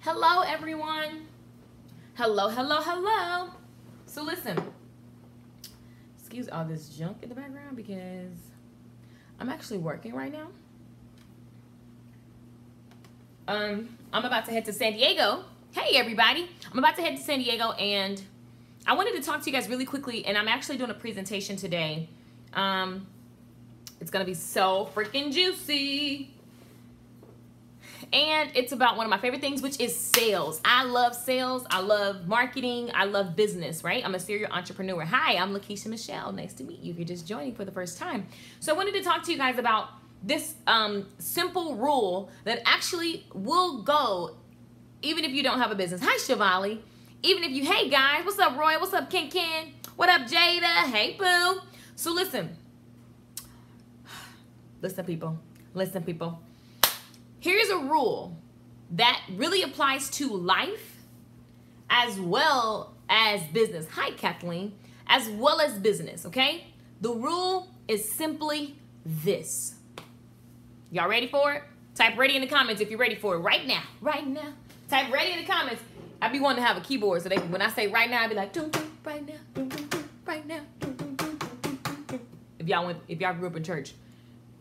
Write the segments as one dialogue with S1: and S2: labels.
S1: Hello, everyone. Hello, hello, hello. So listen, excuse all this junk in the background because I'm actually working right now. I'm about to head to San Diego. Hey, everybody. I'm about to head to San Diego, and I wanted to talk to you guys really quickly, and I'm actually doing a presentation today. It's going to be so freaking juicy. And it's about one of my favorite things, which is sales. I love sales. I love marketing. I love business, right? I'm a serial entrepreneur. Hi, I'm Lakeisha Michelle. Nice to meet you if you're just joining for the first time. So I wanted to talk to you guys about this simple rule that actually will go even if you don't have a business. Hi, Shivali. Even if you, hey guys, what's up, Roy? What's up, Ken? What up, Jada? Hey, Boo. So listen, people. Listen, people. Here's a rule that really applies to life as well as business. Hi, Kathleen. As well as business, okay? The rule is simply this. Y'all ready for it? Type ready in the comments if you're ready for it right now. Right now. Type ready in the comments. I be wanting to have a keyboard so they can, when I say right now, I be like, right now, right now. If y'all grew up in church,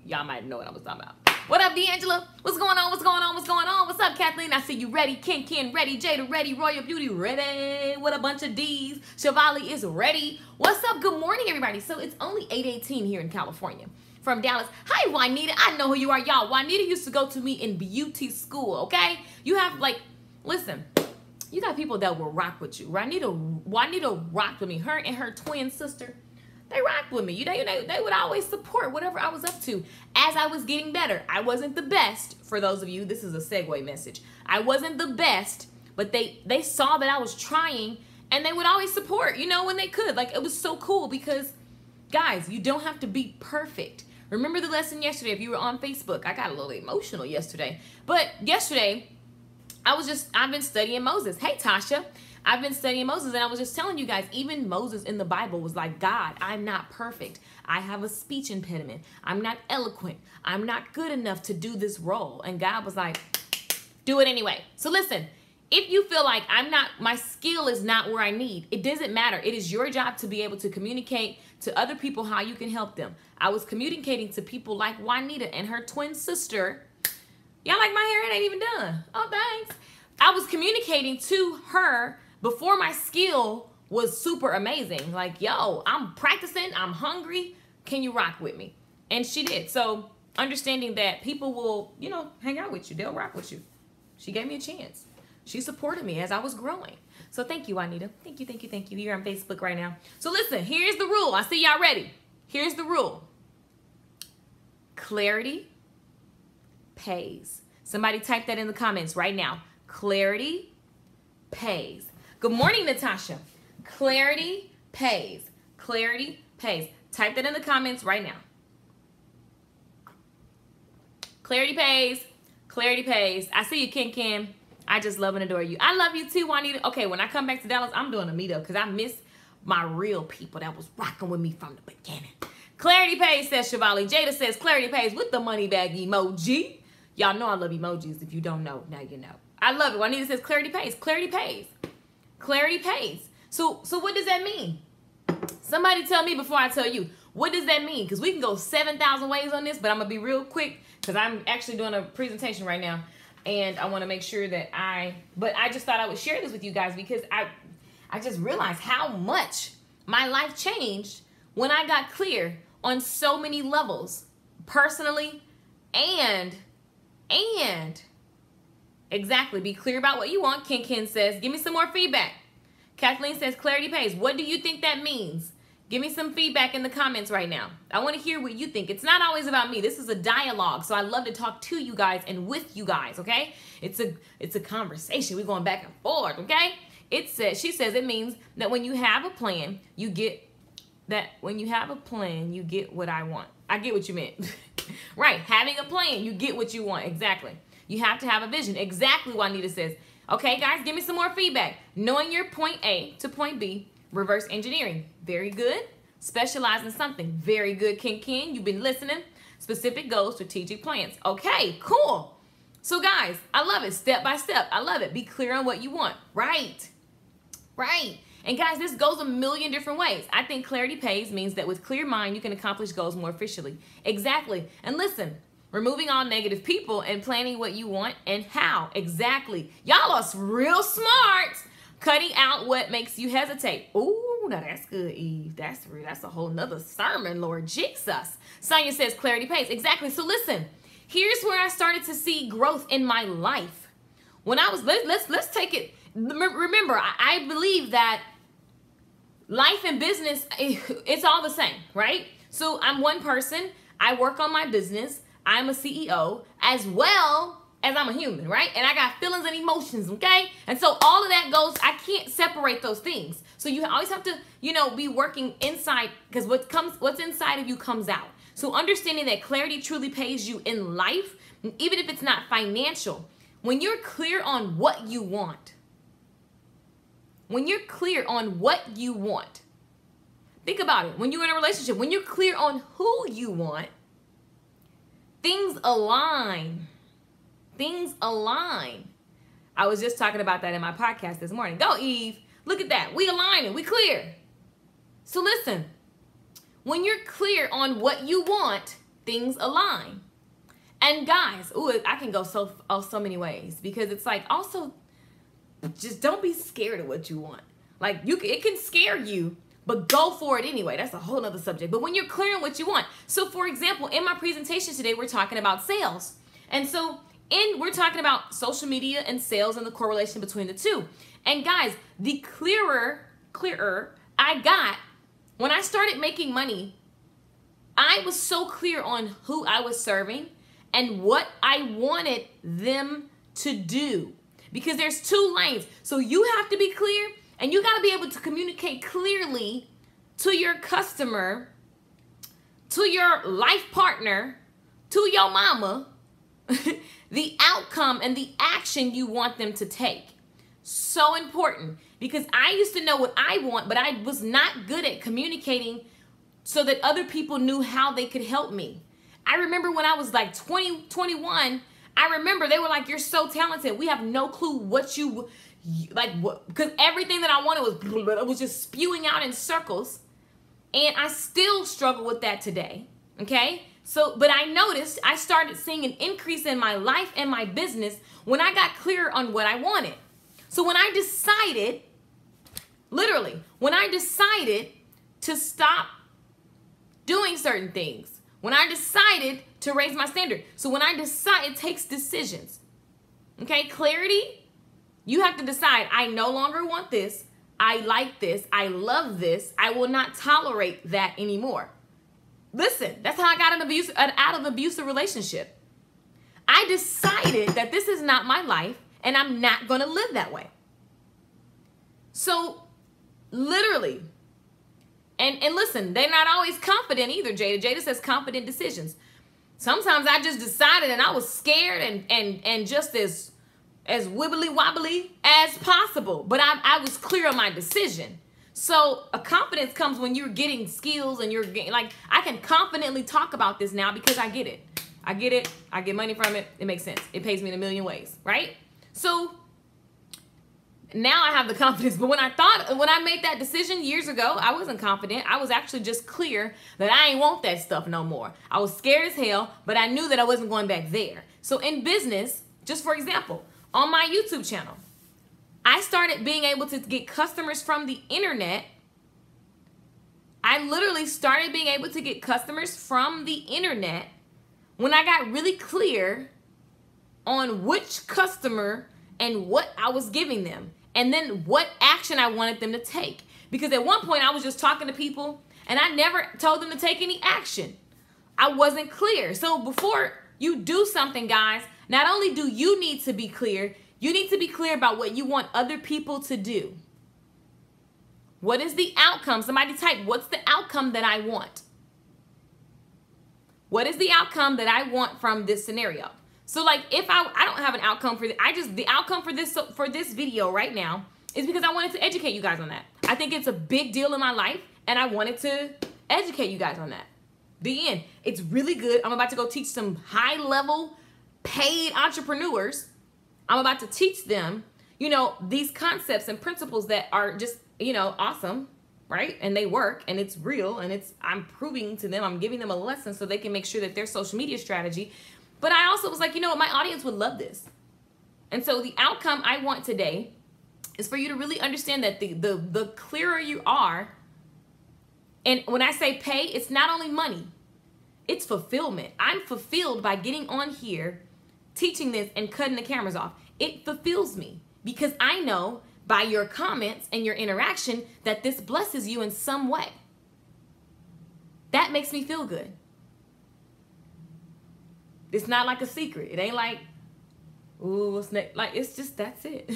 S1: y'all might know what I was talking about. What up, D'Angela? What's going on? What's going on? What's going on? What's up, Kathleen? I see you ready. Ken ready. Jada ready. Royal Beauty ready. With a bunch of D's. Shivali is ready. What's up? Good morning, everybody. So it's only 8:18 here in California. From Dallas. Hi, Juanita. I know who you are, y'all. Juanita used to go to me in beauty school, okay? You have, like, listen, you got people that will rock with you. Juanita rocked with me. Her and her twin sister, they rocked with me. They would always support whatever I was up to as I was getting better. I wasn't the best, for those of you. This is a segue message. I wasn't the best, but they saw that I was trying, and they would always support, you know, when they could. Like, it was so cool because, guys, you don't have to be perfect. Remember the lesson yesterday, if you were on Facebook. I got a little emotional yesterday. But yesterday, I've been studying Moses. Hey, Tasha. I've been studying Moses, and I was just telling you guys, even Moses in the Bible was like, God, I'm not perfect. I have a speech impediment. I'm not eloquent. I'm not good enough to do this role. And God was like, do it anyway. So listen, if you feel like my skill is not where I need, it doesn't matter. It is your job to be able to communicate to other people how you can help them. I was communicating to people like Juanita and her twin sister. Y'all like my hair? It ain't even done. Oh, thanks. I was communicating to her before my skill was super amazing. Like, yo, I'm practicing. I'm hungry. Can you rock with me? And she did. So understanding that people will, you know, hang out with you. They'll rock with you. She gave me a chance. She supported me as I was growing. So thank you, Juanita. Thank you, thank you, thank you. You're on Facebook right now. So listen, here's the rule. I see y'all ready. Here's the rule. Clarity pays. Somebody type that in the comments right now. Clarity pays. Good morning, Natasha. Clarity pays. Clarity pays. Type that in the comments right now. Clarity pays. Clarity pays. I see you, Ken. I just love and adore you. I love you too, Juanita. Okay, when I come back to Dallas, I'm doing a meetup because I miss my real people that was rocking with me from the beginning. Clarity pays, says Shivali. Jada says clarity pays with the money bag emoji. Y'all know I love emojis. If you don't know, now you know. I love it. Juanita says clarity pays. Clarity pays. Clarity pays. So what does that mean? Somebody tell me before I tell you. What does that mean? Because we can go 7,000 ways on this, but I'm going to be real quick because I'm actually doing a presentation right now. And I want to make sure that but I just thought I would share this with you guys because I just realized how much my life changed when I got clear on so many levels, personally and exactly. Be clear about what you want. Ken says, give me some more feedback. Kathleen says, clarity pays. What do you think that means? Give me some feedback in the comments right now. I want to hear what you think. It's not always about me. This is a dialogue. So I love to talk to you guys and with you guys, okay? It's a conversation. We're going back and forth, okay? She says it means that when you have a plan, you get what I want. I get what you meant. Right. Having a plan, you get what you want. Exactly. You have to have a vision. Exactly what Juanita says. Okay, guys, give me some more feedback. Knowing your point A to point B, reverse engineering. Very good. Specialize in something. Very good, Ken. You've been listening. Specific goals, strategic plans. Okay, cool. So guys, I love it. Step by step. I love it. Be clear on what you want. Right. And guys, this goes a million different ways. I think clarity pays means that with clear mind, you can accomplish goals more efficiently. Exactly. And listen, removing all negative people and planning what you want and how. Exactly. Y'all are real smart. Cutting out what makes you hesitate. Ooh, now that's good, Eve. That's a whole nother sermon, Lord Jesus. Sonia says clarity pays. Exactly. So listen, here's where I started to see growth in my life. When I was, let's take it. Remember, I believe that life and business, it's all the same, right? So I'm one person. I work on my business. I'm a CEO as well as I'm a human, right? And I got feelings and emotions, okay? And so all of that goes, I can't separate those things. So you always have to, be working inside, because what's inside of you comes out. So understanding that clarity truly pays you in life, even if it's not financial. When you're clear on what you want, think about it. When you're in a relationship, when you're clear on who you want, things align. I was just talking about that in my podcast this morning. Go, Eve. Look at that. We aligning. We clear. So listen, when you're clear on what you want, things align. And guys, I can go so many ways, because it's like, also, just don't be scared of what you want. Like, it can scare you, but go for it anyway. That's a whole other subject. But when you're clear on what you want. So for example, in my presentation today, we're talking about sales. And so we're talking about social media and sales and the correlation between the two. And guys, the clearer I got, when I started making money, I was so clear on who I was serving and what I wanted them to do. Because there's two lanes. So you have to be clear, and you got to be able to communicate clearly to your customer, to your life partner, to your mama, the outcome and the action you want them to take. So important, because I used to know what I want, but I was not good at communicating so that other people knew how they could help me. I remember when I was like 20, 21, I remember they were like, you're so talented. We have no clue what you like, because everything that I wanted was just spewing out in circles. And I still struggle with that today. Okay. So, but I noticed I started seeing an increase in my life and my business when I got clear on what I wanted. So when I decided, literally, when I decided to stop doing certain things, when I decided to raise my standard. So when I decide, it takes decisions. Okay, clarity, you have to decide, I no longer want this. I like this. I love this. I will not tolerate that anymore. Listen, that's how I got out of an abusive relationship. I decided that this is not my life and I'm not going to live that way. So literally, and listen, they're not always confident either, Jada. Jada says confident decisions. Sometimes I just decided and I was scared and just as wibbly wobbly as possible. But I was clear on my decision. So a confidence comes when you're getting skills and you're getting, like, I can confidently talk about this now because I get it. I get it. I get money from it. It makes sense. It pays me in a million ways, right? So now I have the confidence. But when I made that decision years ago, I wasn't confident. I was actually just clear that I ain't want that stuff no more. I was scared as hell, but I knew that I wasn't going back there. So in business, just for example, on my YouTube channel, I started being able to get customers from the internet. I literally started being able to get customers from the internet when I got really clear on which customer and what I was giving them, and then what action I wanted them to take. Because at one point I was just talking to people and I never told them to take any action. I wasn't clear. So before you do something, guys, not only do you need to be clear, you need to be clear about what you want other people to do. What is the outcome? Somebody type, what's the outcome that I want? What is the outcome that I want from this scenario? So like if I don't have an outcome for this, the outcome for this video right now is because I wanted to educate you guys on that. I think it's a big deal in my life and I wanted to educate you guys on that. The end. It's really good. I'm about to go teach some high level paid entrepreneurs. I'm about to teach them, you know, these concepts and principles that are just, you know, awesome, right? And they work and it's real and I'm proving to them, I'm giving them a lesson so they can make sure that their social media strategy. But I also was like, you know what, my audience would love this. And so the outcome I want today is for you to really understand that the clearer you are, and when I say pay, it's not only money, it's fulfillment. I'm fulfilled by getting on here, teaching this and cutting the cameras off. It fulfills me because I know by your comments and your interaction that this blesses you in some way. That makes me feel good. It's not like a secret. It ain't like, ooh, what's next? Like, it's just, that's it.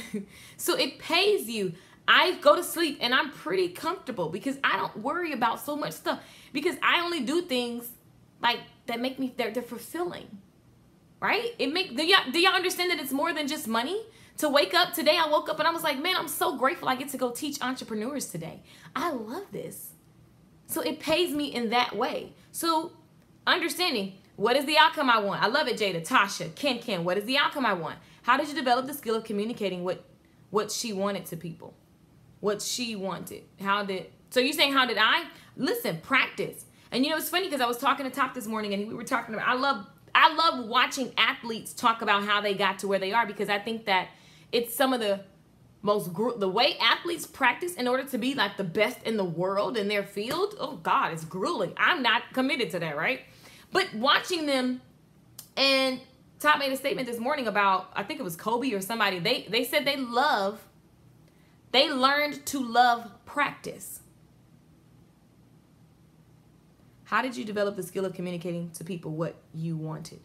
S1: So it pays you. I go to sleep and I'm pretty comfortable because I don't worry about so much stuff because I only do things like that make me, they're fulfilling, right? Do y'all understand that it's more than just money? To wake up today, I woke up and I was like, man, I'm so grateful I get to go teach entrepreneurs today. I love this. So it pays me in that way. So understanding, what is the outcome I want? I love it, Jada, Tasha, Ken, what is the outcome I want? How did you develop the skill of communicating what she wanted to people? What she wanted. So you're saying, how did I? Listen, practice. And you know, it's funny because I was talking to Top this morning and we were talking about, I love watching athletes talk about how they got to where they are because I think that it's some of the the way athletes practice in order to be like the best in the world in their field. Oh God, it's grueling. I'm not committed to that, right? But watching them, and Top made a statement this morning about, I think it was Kobe or somebody, they said they learned to love practice. How did you develop the skill of communicating to people what you wanted?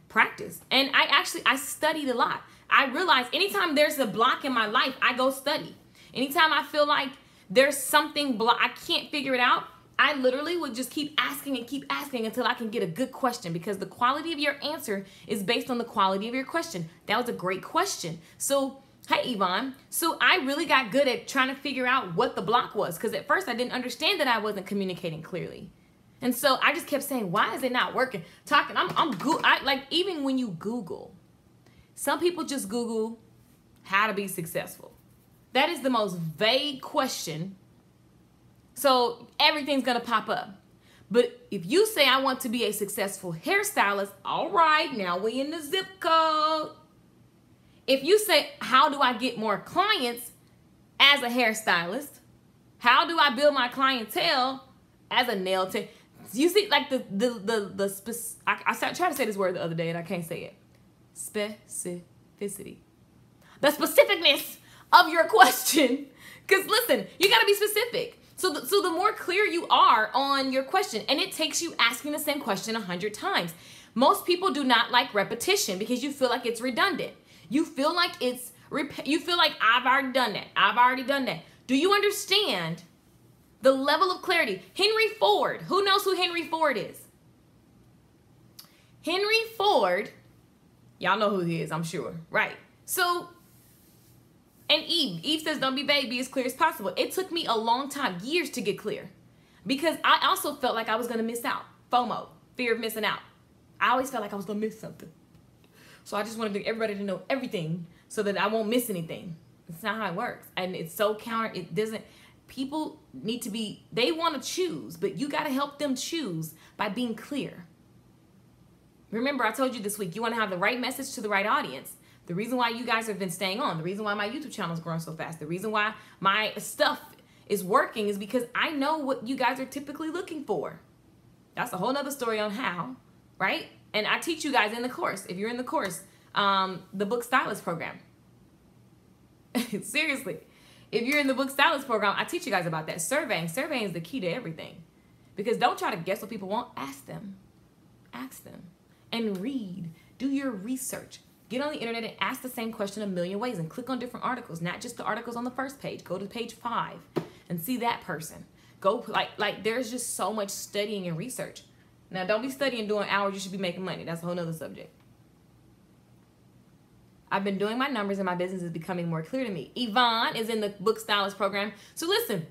S1: Practice. And I studied a lot. I realized anytime there's a block in my life, I go study. Anytime I feel like there's something I can't figure it out, I literally would just keep asking until I can get a good question, because the quality of your answer is based on the quality of your question. That was a great question. So, hey, Yvonne. So I really got good at trying to figure out what the block was, because at first I didn't understand that I wasn't communicating clearly. And so I just kept saying, why is it not working? Like even when you Google, some people just Google how to be successful. That is the most vague question. So everything's going to pop up. But if you say, I want to be a successful hairstylist, all right, now we in the zip code. If you say, how do I get more clients as a hairstylist? How do I build my clientele as a nail tech? You see, like I tried to say this word the other day and I can't say it. Specificity. The specificness of your question. Because listen, you got to be specific. So the more clear you are on your question, and it takes you asking the same question 100 times. Most people do not like repetition because you feel like it's redundant. You feel like I've already done that. I've already done that. Do you understand the level of clarity? Henry Ford. Who knows who Henry Ford is? Henry Ford, y'all know who he is, I'm sure. Right. So, and Eve says, don't be vague, be as clear as possible. It took me a long time, years to get clear, because I also felt like I was going to miss out. FOMO, fear of missing out. I always felt like I was going to miss something. So I just wanted everybody to know everything so that I won't miss anything. It's not how it works. And it's so people need to be, they want to choose, but you got to help them choose by being clear. Remember, I told you this week, you want to have the right message to the right audience. The reason why you guys have been staying on, the reason why my YouTube channel is growing so fast, the reason why my stuff is working is because I know what you guys are typically looking for. That's a whole nother story on how, right? And I teach you guys in the course. If you're in the course, the book stylist program. Seriously. If you're in the book stylist program, I teach you guys about that. Surveying is the key to everything. Because don't try to guess what people want. Ask them. Ask them. And read. Do your research. Get on the internet and ask the same question a million ways and click on different articles, not just the articles on the first page. Go to page 5 and see that person. Go like there's just so much studying and research. Now, don't be studying doing hours. You should be making money. That's a whole nother subject. I've been doing my numbers and my business is becoming more clear to me. Yvonne is in the book stylist program. So listen,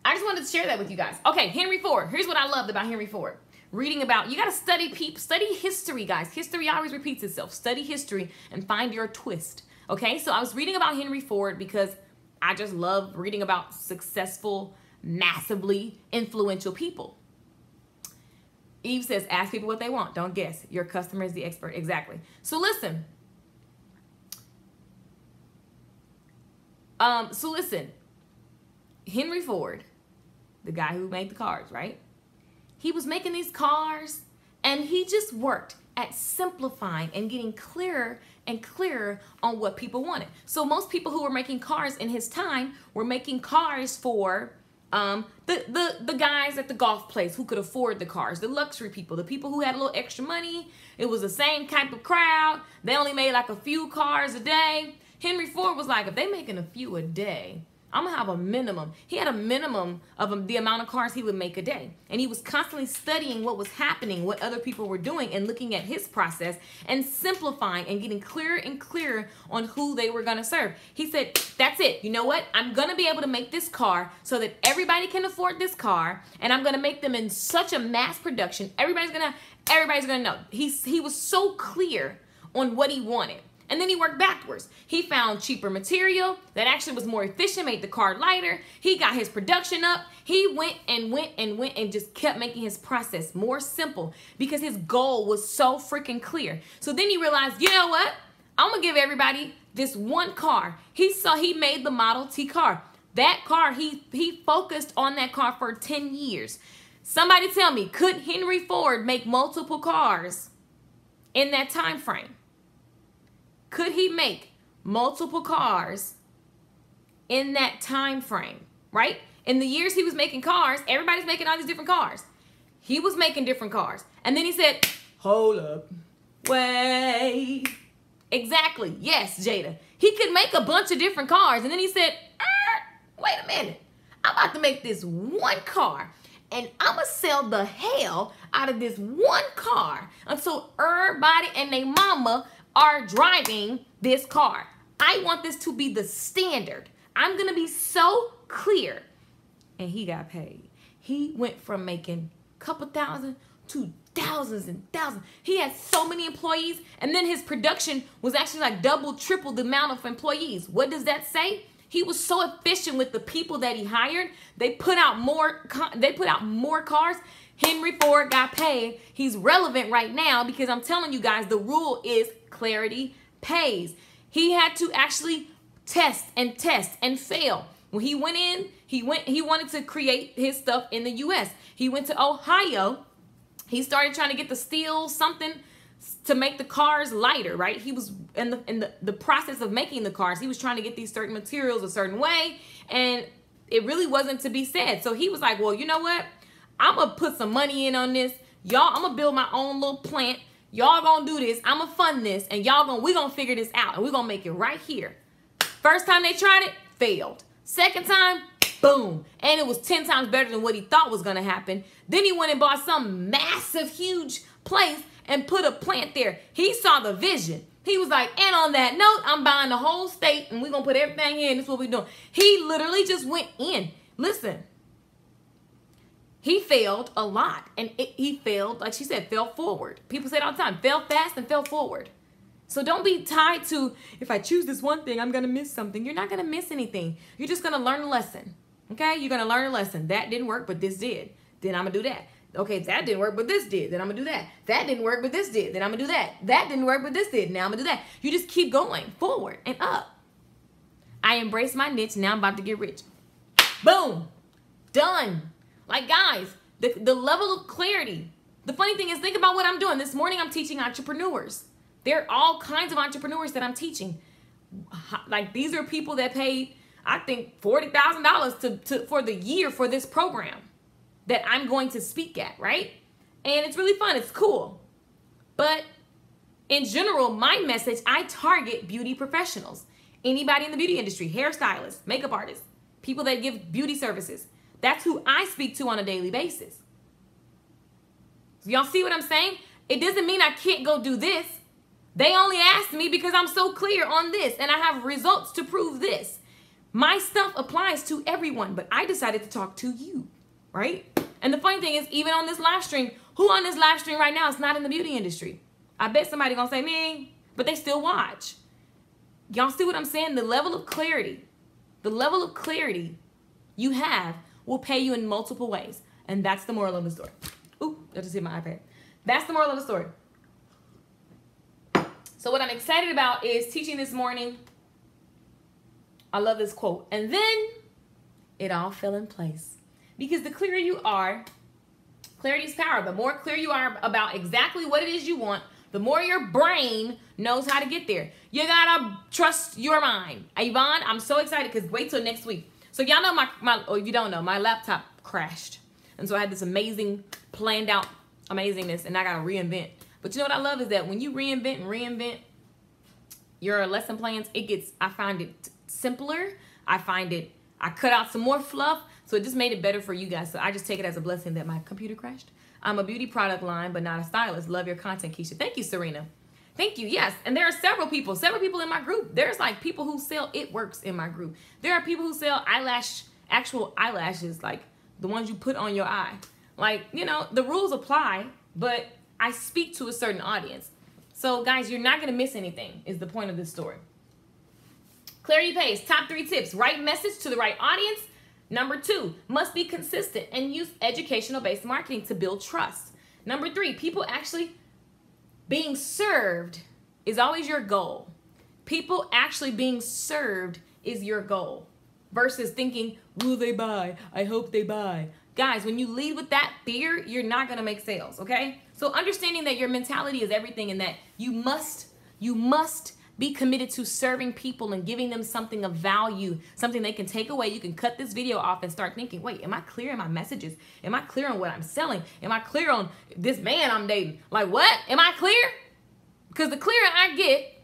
S1: I just wanted to share that with you guys. Okay, Henry Ford. Here's what I loved about Henry Ford. reading about, you got to study history, guys. History always repeats itself. Study history and find your twist. Okay, so I was reading about Henry Ford because I just love reading about successful, massively influential people. Eve says, ask people what they want. Don't guess. Your customer is the expert. Exactly. So listen. Henry Ford, the guy who made the cars, right? He was making these cars, and he just worked at simplifying and getting clearer and clearer on what people wanted. So most people who were making cars in his time were making cars for the guys at the golf place who could afford the cars, the luxury people, the people who had a little extra money. It was the same type of crowd. They only made like a few cars a day. Henry Ford was like, if they making a few a day, I'm gonna have a minimum. He had a minimum of the amount of cars he would make a day. And he was constantly studying what was happening, what other people were doing, and looking at his process and simplifying and getting clearer and clearer on who they were gonna serve. He said, that's it. You know what? I'm gonna be able to make this car so that everybody can afford this car, and I'm gonna make them in such a mass production. Everybody's gonna know. He was so clear on what he wanted. And then he worked backwards. He found cheaper material that actually was more efficient, made the car lighter. He got his production up. He went and just kept making his process more simple because his goal was so freaking clear. So then he realized, you know what? I'm gonna give everybody this one car. He made the Model T car. That car, he focused on that car for 10 years. Somebody tell me, could Henry Ford make multiple cars in that time frame? Could he make multiple cars in that time frame, right? In the years he was making cars, everybody's making all these different cars. He was making different cars. And then he said, hold up, wait. Exactly, yes, Jada. He could make a bunch of different cars. And then he said, wait a minute. I'm about to make this one car. And I'm going to sell the hell out of this one car until everybody and their mama are driving this car. I want this to be the standard. I'm going to be so clear. And he got paid. He went from making a couple thousand to thousands and thousands. He had so many employees, and then his production was actually like double, triple the amount of employees. What does that say? He was so efficient with the people that he hired. They put out more cars. Henry Ford got paid. He's relevant right now because I'm telling you guys, the rule is clarity pays. He had to actually test and fail. When he went in, he wanted to create his stuff in the US. He went to Ohio. He started trying to get the steel something to make the cars lighter, right? He was in the process of making the cars. He was trying to get these certain materials a certain way, and it really wasn't to be said. So he was like, well, you know what? I'm going to put some money in on this. Y'all, I'm going to build my own little plant. Y'all going to do this. I'm going to fund this, and we're going to figure this out, and we're going to make it right here. First time they tried it, failed. Second time, boom. And it was 10 times better than what he thought was going to happen. Then he went and bought some massive, huge place and put a plant there. He saw the vision. He was like, and on that note, I'm buying the whole state, and we're going to put everything in. This is what we're doing. He literally just went in. Listen. He failed a lot, and he failed, like she said, fell forward. People say it all the time, fell fast and fell forward. So don't be tied to, if I choose this one thing, I'm going to miss something. You're not going to miss anything. You're just going to learn a lesson, okay? You're going to learn a lesson. That didn't work, but this did. Then I'm going to do that. Okay, that didn't work, but this did. Then I'm going to do that. That didn't work, but this did. Then I'm going to do that. That didn't work, but this did. Now I'm going to do that. You just keep going forward and up. I embrace my niche. Now I'm about to get rich. Boom. Done. Like, guys, the level of clarity. The funny thing is, think about what I'm doing. This morning, I'm teaching entrepreneurs. There are all kinds of entrepreneurs that I'm teaching. Like, these are people that paid, I think, $40,000 for the year for this program that I'm going to speak at, right? And it's really fun. It's cool. But in general, my message, I target beauty professionals. Anybody in the beauty industry, hairstylists, makeup artists, people that give beauty services. That's who I speak to on a daily basis. So y'all see what I'm saying? It doesn't mean I can't go do this. They only asked me because I'm so clear on this, and I have results to prove this. My stuff applies to everyone, but I decided to talk to you, right? And the funny thing is, even on this live stream, Who on this live stream right now is not in the beauty industry? I bet somebody gonna say me, but they still watch. Y'all see what I'm saying? The level of clarity you have will pay you in multiple ways. And that's the moral of the story. Ooh, I just hit my iPad. That's the moral of the story. So what I'm excited about is teaching this morning. I love this quote. And then it all fell in place. Because the clearer you are, clarity is power. The more clear you are about exactly what it is you want, the more your brain knows how to get there. You gotta trust your mind. Yvonne, I'm so excited because wait till next week. So y'all know or if you don't know, my laptop crashed. And so I had this amazing planned out amazingness and I gotta reinvent. But you know what I love is that when you reinvent your lesson plans, I find it simpler. I cut out some more fluff. So it just made it better for you guys. So I just take it as a blessing that my computer crashed. I'm a beauty product line, but not a stylist. Love your content, Keisha. Thank you, Serena. Thank you. Yes. And there are several people in my group. There's like people who sell It Works in my group. There are people who sell actual eyelashes, like the ones you put on your eye. Like, you know, the rules apply, but I speak to a certain audience. So guys, you're not going to miss anything is the point of this story. Clarity pays. Top 3 tips. Right message to the right audience. Number 2, must be consistent and use educational-based marketing to build trust. Number 3, people actually being served is always your goal. People actually being served is your goal versus thinking, will they buy? I hope they buy. Guys, when you lead with that fear, you're not going to make sales, okay? So understanding that your mentality is everything and that you must be committed to serving people and giving them something of value, something they can take away. You can cut this video off and start thinking, wait, am I clear in my messages? Am I clear on what I'm selling? Am I clear on this man I'm dating? Like, what? Am I clear? Because the clearer I get,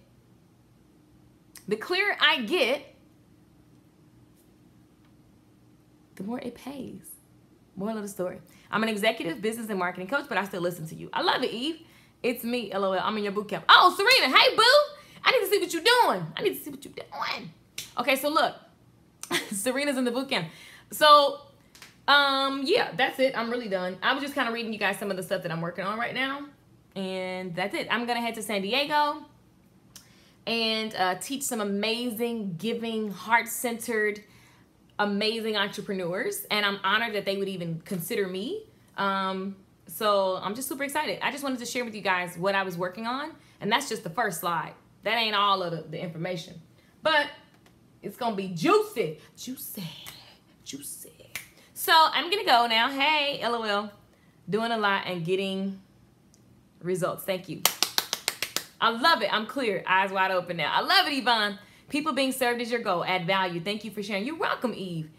S1: the more it pays. Moral of the story. I'm an executive business and marketing coach, but I still listen to you. I love it, Eve. It's me, LOL. I'm in your boot camp. Oh, Serena. Hey, boo. I need to see what you're doing. Okay, so look. Serena's in the boot camp. So, yeah, that's it. I'm really done. I was just kind of reading you guys some of the stuff that I'm working on right now. And that's it. I'm going to head to San Diego and teach some amazing, giving, heart-centered, amazing entrepreneurs. And I'm honored that they would even consider me. So I'm just super excited. I just wanted to share with you guys what I was working on. And that's just the first slide. That ain't all of the information. But it's going to be juicy. Juicy. So I'm going to go now. Hey, LOL. Doing a lot and getting results. Thank you. I love it. I'm clear. Eyes wide open now. I love it, Yvonne. People being served is your goal. Add value. Thank you for sharing. You're welcome, Eve.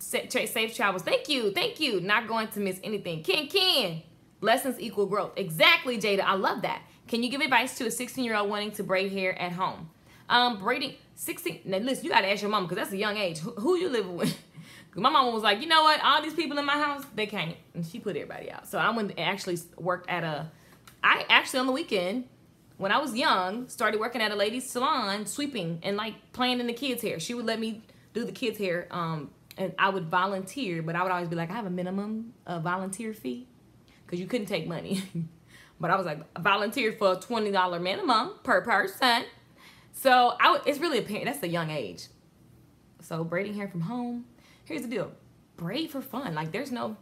S1: Safe travels. Thank you. Thank you. Not going to miss anything. Ken. Lessons equal growth. Exactly, Jada. I love that. Can you give advice to a 16-year-old wanting to braid hair at home? Braiding 16. Now listen, you gotta ask your mama because that's a young age. Who you living with? My mama was like, you know what? All these people in my house, they can't. And she put everybody out. So I went and actually worked at I actually on the weekend, when I was young, started working at a ladies' salon, sweeping and like playing in the kids' hair. She would let me do the kids' hair, and I would volunteer, but I would always be like, I have a minimum volunteer fee because you couldn't take money. But I was like, I volunteered for a $20 minimum per person. So it's really that's a young age. So braiding hair from home. Here's the deal. Braid for fun. Like there's no,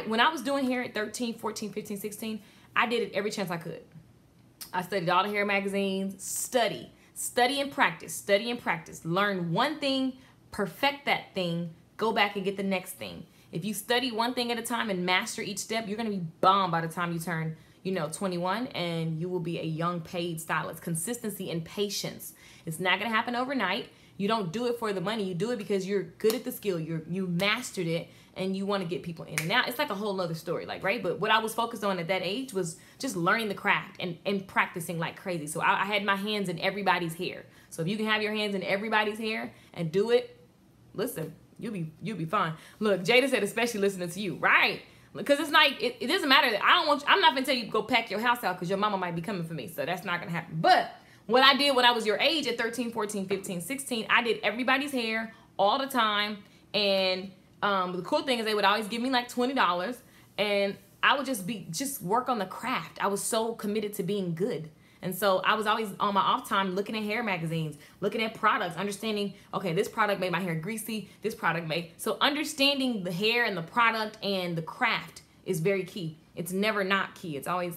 S1: when I was doing hair at 13, 14, 15, 16, I did it every chance I could. I studied all the hair magazines, study and practice. Learn one thing, perfect that thing, go back and get the next thing. If you study one thing at a time and master each step, you're going to be bomb by the time you turn 21, and you will be a young paid stylist. Consistency and patience. It's not going to happen overnight. You don't do it for the money. You do it because you're good at the skill. You mastered it, and you want to get people in and out. It's like a whole other story, like, right? But what I was focused on at that age was just learning the craft and practicing like crazy. So I had my hands in everybody's hair. So if you can have your hands in everybody's hair and do it, listen, you'll be fine. Look, Jada said, especially listening to you, right? Because it's like, it doesn't matter. I'm not going to tell you to go pack your house out because your mama might be coming for me. So that's not going to happen. But what I did when I was your age at 13, 14, 15, 16, I did everybody's hair all the time. And the cool thing is they would always give me like $20. And I would just work on the craft. I was so committed to being good. And so I was always on my off time looking at hair magazines, looking at products, understanding, okay, this product made my hair greasy, this product made. So understanding the hair and the product and the craft is very key. It's never not key. It's always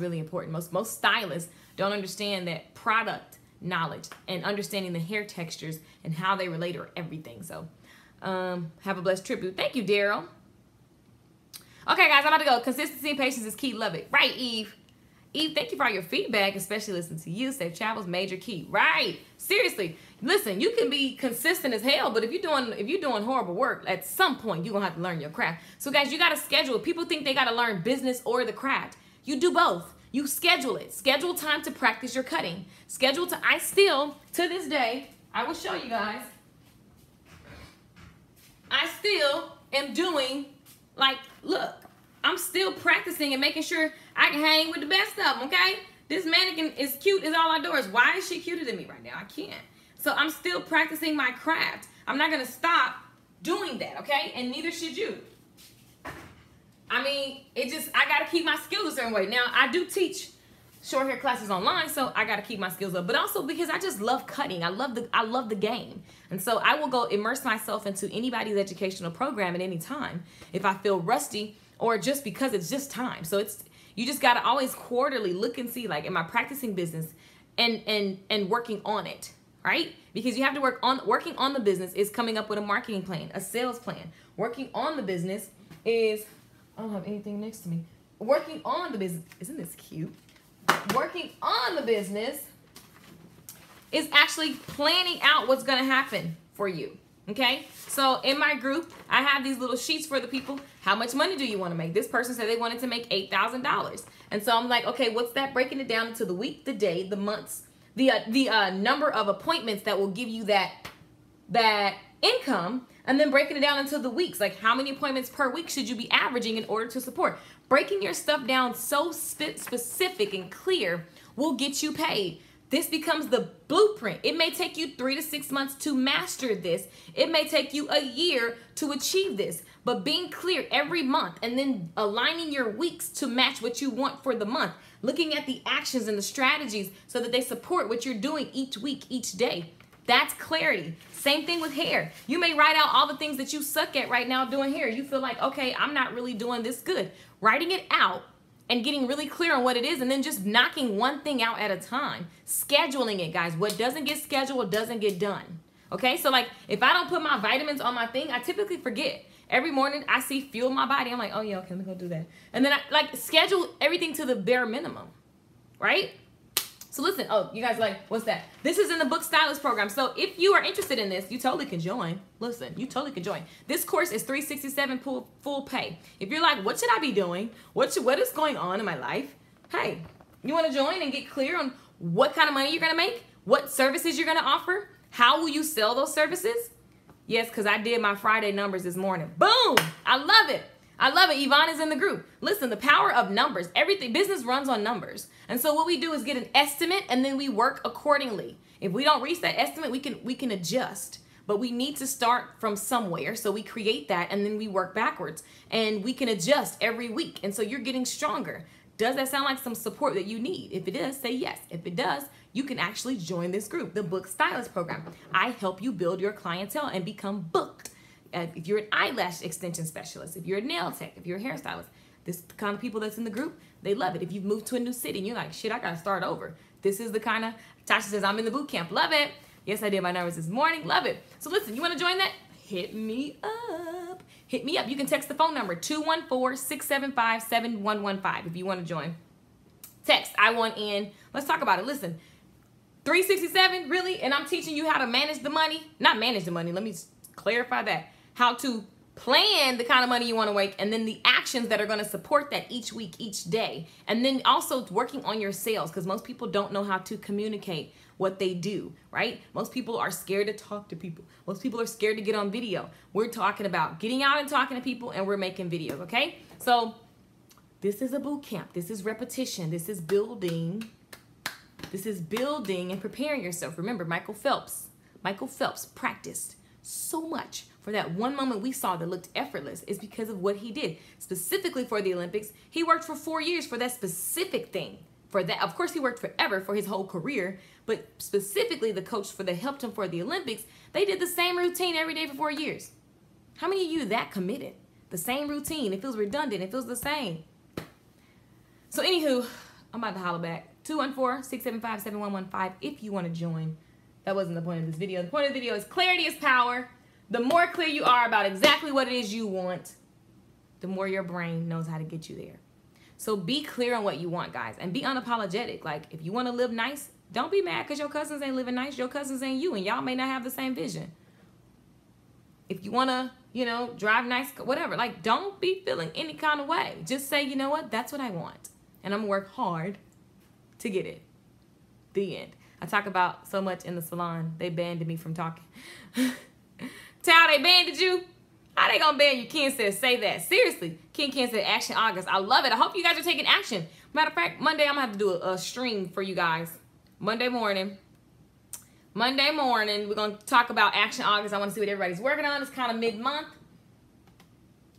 S1: really important. Most stylists don't understand that product knowledge and understanding the hair textures and how they relate are everything. So have a blessed trip. Thank you, Daryl. Okay, guys, I'm about to go. Consistency and patience is key. Love it. Right, Eve? Eve, thank you for all your feedback, especially listening to you. Safe travels, major key. Right. Seriously. Listen, you can be consistent as hell, but if you're doing horrible work, at some point you're gonna have to learn your craft. So guys, you gotta schedule. People think they gotta learn business or the craft. You do both. You schedule it. Schedule time to practice your cutting. I still, to this day, I will show you guys. I still am doing, like, look, I'm still practicing and making sure I can hang with the best of them, okay? This mannequin is cute as all outdoors. Why is she cuter than me right now? I can't. So I'm still practicing my craft. I'm not going to stop doing that, okay? And neither should you. I mean, I got to keep my skills a certain way. Now, I do teach short hair classes online, so I got to keep my skills up. But also because I just love cutting. I love the game. And so I will go immerse myself into anybody's educational program at any time if I feel rusty or just because it's just time. So you just got to always quarterly look and see, like, am I practicing business and working on it, right? Because you have to working on the business is coming up with a marketing plan, a sales plan. Working on the business is, I don't have anything next to me. Working on the business, isn't this cute? Working on the business is actually planning out what's going to happen for you. Okay, so in my group, I have these little sheets for the people. How much money do you want to make? This person said they wanted to make $8,000. And so I'm like, okay, what's that? Breaking it down into the week, the day, the months, the number of appointments that will give you that income, and then breaking it down into the weeks. Like, how many appointments per week should you be averaging in order to support? Breaking your stuff down so specific and clear will get you paid. This becomes the blueprint. It may take you 3 to 6 months to master this. It may take you a year to achieve this. But being clear every month and then aligning your weeks to match what you want for the month. Looking at the actions and the strategies so that they support what you're doing each week, each day. That's clarity. Same thing with hair. You may write out all the things that you suck at right now doing hair. You feel like, okay, I'm not really doing this good. Writing it out and getting really clear on what it is, and then just knocking one thing out at a time. Scheduling it, guys. What doesn't get scheduled doesn't get done. Okay, so like if I don't put my vitamins on my thing, I typically forget. Every morning I see fuel my body. I'm like, oh yeah, okay, let me go do that. And then I like schedule everything to the bare minimum, right? So listen, oh, you guys like, what's that? This is in the book stylist program. So if you are interested in this, you totally can join. Listen, you totally can join. This course is $367 full pay. If you're like, what should I be doing? What is going on in my life? Hey, you want to join and get clear on what kind of money you're going to make? What services you're going to offer? How will you sell those services? Yes, because I did my Friday numbers this morning. Boom! I love it. I love it. Yvonne is in the group. Listen, the power of numbers. Everything, business runs on numbers. And so what we do is get an estimate and then we work accordingly. If we don't reach that estimate, we can adjust. But we need to start from somewhere. So we create that and then we work backwards. And we can adjust every week. And so you're getting stronger. Does that sound like some support that you need? If it does, say yes. If it does, you can actually join this group, the Book Stylist Program. I help you build your clientele and become booked. If you're an eyelash extension specialist, if you're a nail tech, if you're a hairstylist, this is the kind of people that's in the group, they love it. If you've moved to a new city and you're like, shit, I gotta start over. This is the kind of, Tasha says, I'm in the boot camp. Love it. Yes, I did my numbers this morning. Love it. So listen, you wanna join that? Hit me up. Hit me up. You can text the phone number 214-675-7115 if you wanna join. Text, I want in. Let's talk about it. Listen, 367, really? And I'm teaching you how to manage the money? Not manage the money, let me clarify that. How to plan the kind of money you want to make, and then the actions that are going to support that each week, each day. And then also working on your sales, because most people don't know how to communicate what they do, right? Most people are scared to talk to people. Most people are scared to get on video. We're talking about getting out and talking to people, and we're making videos, okay? So this is a boot camp. This is repetition. This is building. This is building and preparing yourself. Remember, Michael Phelps practiced so much for that one moment we saw that looked effortless is because of what he did. Specifically for the Olympics, he worked for 4 years for that specific thing. For that, of course, he worked forever for his whole career, but specifically the coach that helped him for the Olympics, they did the same routine every day for 4 years. How many of you that committed? The same routine. It feels redundant. It feels the same. So anywho, I'm about to holler back. 214-675-7115 if you want to join. That wasn't the point of this video. The point of the video is clarity is power. The more clear you are about exactly what it is you want, the more your brain knows how to get you there. So be clear on what you want, guys, and be unapologetic. Like, if you want to live nice, don't be mad because your cousins ain't living nice. Your cousins ain't you, and y'all may not have the same vision. If you want to, you know, drive nice, whatever, like, don't be feeling any kind of way. Just say, you know what, that's what I want, and I'm going to work hard to get it. The end. I talk about so much in the salon. They banned me from talking. Tao, they banned you? How they gonna ban you? Ken says, say that. Seriously. Ken said, action August. I love it. I hope you guys are taking action. Matter of fact, Monday I'm gonna have to do a stream for you guys. Monday morning, we're gonna talk about action August. I wanna see what everybody's working on. It's kind of mid-month.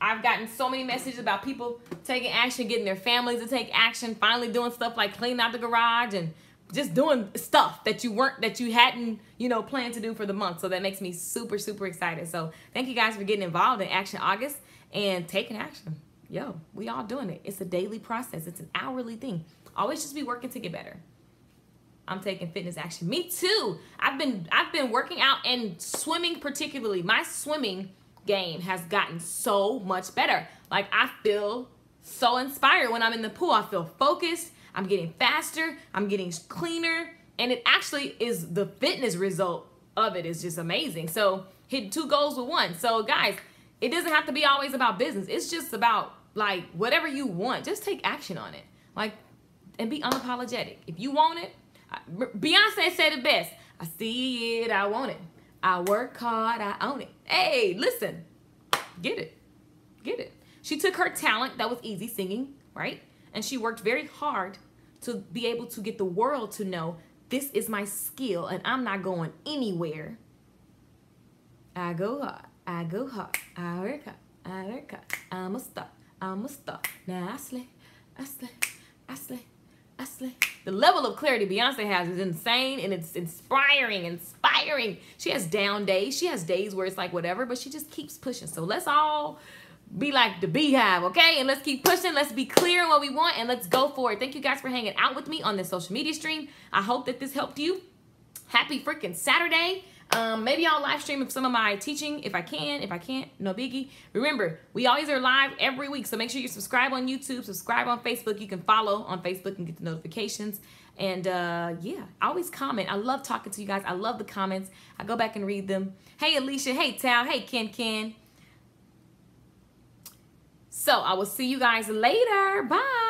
S1: I've gotten so many messages about people taking action, getting their families to take action, finally doing stuff like cleaning out the garage and just doing stuff that you hadn't, you know, planned to do for the month. So that makes me super, super excited. So thank you guys for getting involved in Action August and taking action. Yo, we all doing it. It's a daily process. It's an hourly thing. Always just be working to get better. I'm taking fitness action. Me too. I've been working out and swimming particularly. My swimming game has gotten so much better. Like, I feel so inspired when I'm in the pool. I feel focused. I'm getting faster, I'm getting cleaner, and it actually is the fitness result of it is just amazing. So hit 2 goals with 1. So guys, it doesn't have to be always about business. It's just about like whatever you want. Just take action on it. Like, and be unapologetic. If you want it, Beyonce said it best. I see it, I want it. I work hard, I own it. Hey, listen, get it, get it. She took her talent, that was easy, singing, right? And she worked very hard to be able to get the world to know this is my skill and I'm not going anywhere. I go hard, I go hard, I work hard, I work hard. I'm a star, I'm a star. Now I slay, I slay, I slay, I slay. The level of clarity Beyonce has is insane, and it's inspiring. She has down days. She has days where it's like whatever, but she just keeps pushing. So let's all be like the beehive, okay? And let's keep pushing. Let's be clear on what we want, and let's go for it. Thank you guys for hanging out with me on this social media stream. I hope that this helped you. Happy freaking Saturday. Maybe I'll live stream some of my teaching if I can. If I can't, no biggie. Remember, we always are live every week, so make sure you subscribe on YouTube, subscribe on Facebook. You can follow on Facebook and get the notifications. And yeah, always comment. I love talking to you guys. I love the comments. I go back and read them. Hey, Alicia. Hey, Tal. Hey, Ken. So I will see you guys later. Bye.